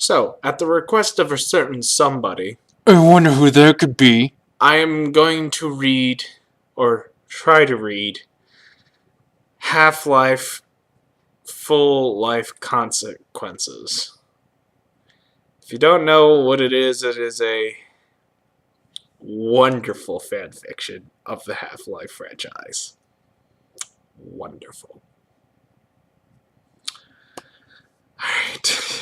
So, at the request of a certain somebody, I wonder who that could be. I am going to read, or try to read, Half-Life Full-Life Consequences. If you don't know what it is a wonderful fanfiction of the Half-Life franchise. Wonderful. Alright.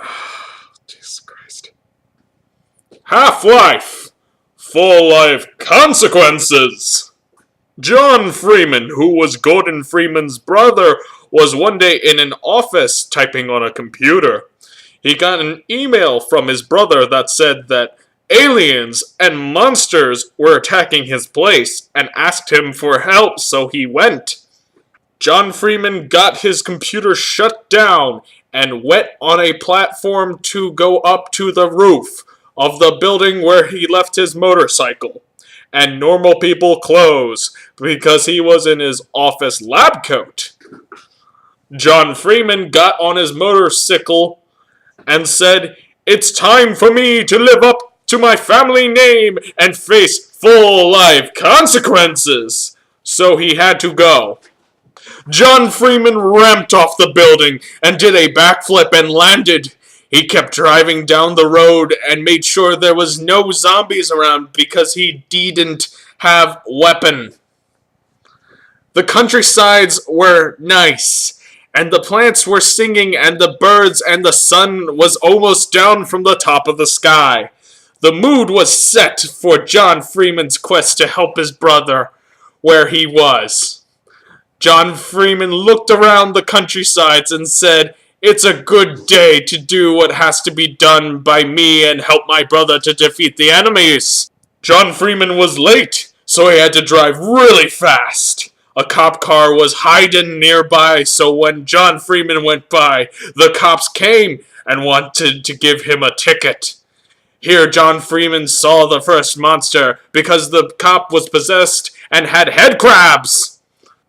Oh, Jesus Christ. Half-Life! Full-Life Consequences! John Freeman, who was Gordon Freeman's brother, was one day in an office typing on a computer. He got an email from his brother that said that aliens and monsters were attacking his place and asked him for help, so he went. John Freeman got his computer shut down and went on a platform to go up to the roof of the building where he left his motorcycle. And normal people close because he was in his office lab coat. John Freeman got on his motorcycle and said, "It's time for me to live up to my family name and face full life consequences." So he had to go. John Freeman ramped off the building and did a backflip and landed. He kept driving down the road and made sure there was no zombies around because he didn't have weapon. The countrysides were nice, and the plants were singing and the birds and the sun was almost down from the top of the sky. The mood was set for John Freeman's quest to help his brother where he was. John Freeman looked around the countrysides and said, "It's a good day to do what has to be done by me and help my brother to defeat the enemies." John Freeman was late, so he had to drive really fast. A cop car was hiding nearby, so when John Freeman went by, the cops came and wanted to give him a ticket. Here John Freeman saw the first monster because the cop was possessed and had head crabs.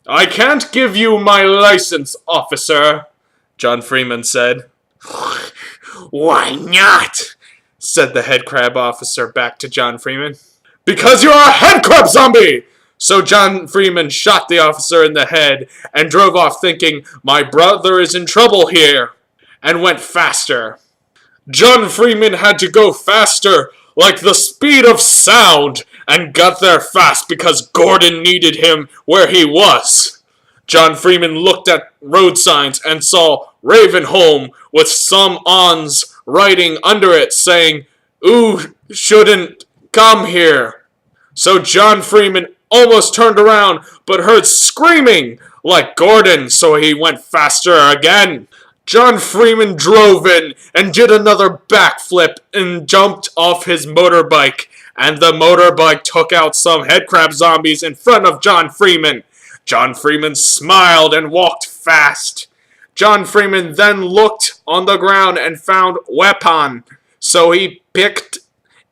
"I can't give you my license, officer," John Freeman said. "Why not?" said the head crab officer back to John Freeman. "Because you're a head crab zombie!" So John Freeman shot the officer in the head and drove off thinking, "My brother is in trouble here," and went faster. John Freeman had to go faster, like the speed of sound, and got there fast because Gordon needed him where he was. John Freeman looked at road signs and saw Ravenholm with some ons writing under it saying, "Ooh, shouldn't come here." So John Freeman almost turned around but heard screaming like Gordon, so he went faster again. John Freeman drove in and did another backflip and jumped off his motorbike, and the motorbike took out some headcrab zombies in front of John Freeman. John Freeman smiled and walked fast. John Freeman then looked on the ground and found weapon, so he picked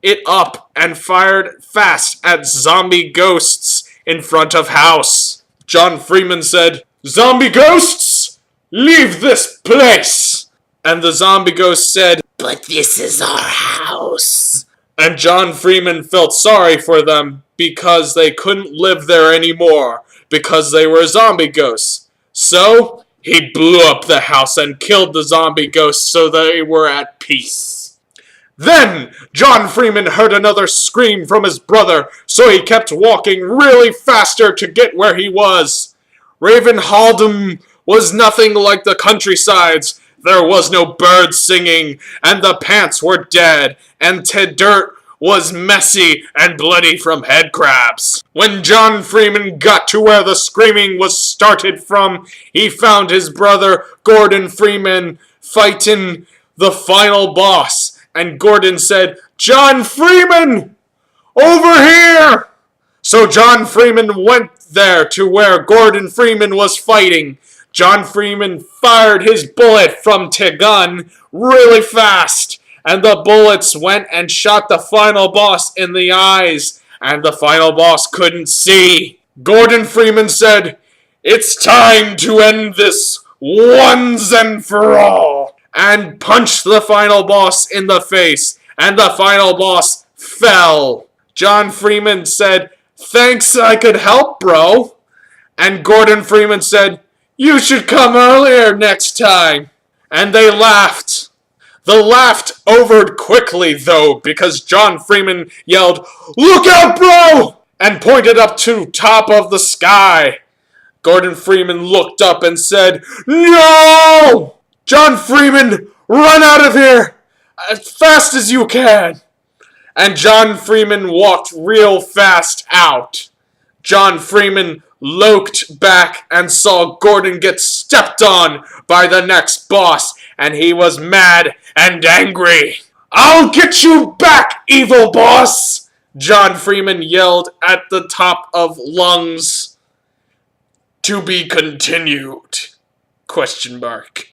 it up and fired fast at zombie ghosts in front of house. John Freeman said, "Zombie ghosts, leave this place!" And the zombie ghost said, "But this is our house." And John Freeman felt sorry for them because they couldn't live there anymore because they were zombie ghosts. So he blew up the house and killed the zombie ghosts so they were at peace. Then John Freeman heard another scream from his brother, so he kept walking really faster to get where he was. Ravenholm was nothing like the countrysides. There was no birds singing, and the pants were dead, and the dirt was messy and bloody from head crabs. When John Freeman got to where the screaming was started from, he found his brother Gordon Freeman fighting the final boss, and Gordon said, "John Freeman, over here!" So John Freeman went there to where Gordon Freeman was fighting. John Freeman fired his bullet from the gun really fast, and the bullets went and shot the final boss in the eyes, and the final boss couldn't see. Gordon Freeman said, "It's time to end this once and for all, and punched the final boss in the face, and the final boss fell. John Freeman said, "Thanks, I could help, bro." And Gordon Freeman said, "You should come earlier next time." And they laughed. The laugh overed quickly, though, because John Freeman yelled, "Look out, bro!" and pointed up to top of the sky. Gordon Freeman looked up and said, "No! John Freeman, run out of here as fast as you can." And John Freeman walked real fast out. John Freeman looked back and saw Gordon get stepped on by the next boss, and he was mad and angry. "I'll get you back, evil boss!" John Freeman yelled at the top of lungs. To be continued? Question mark.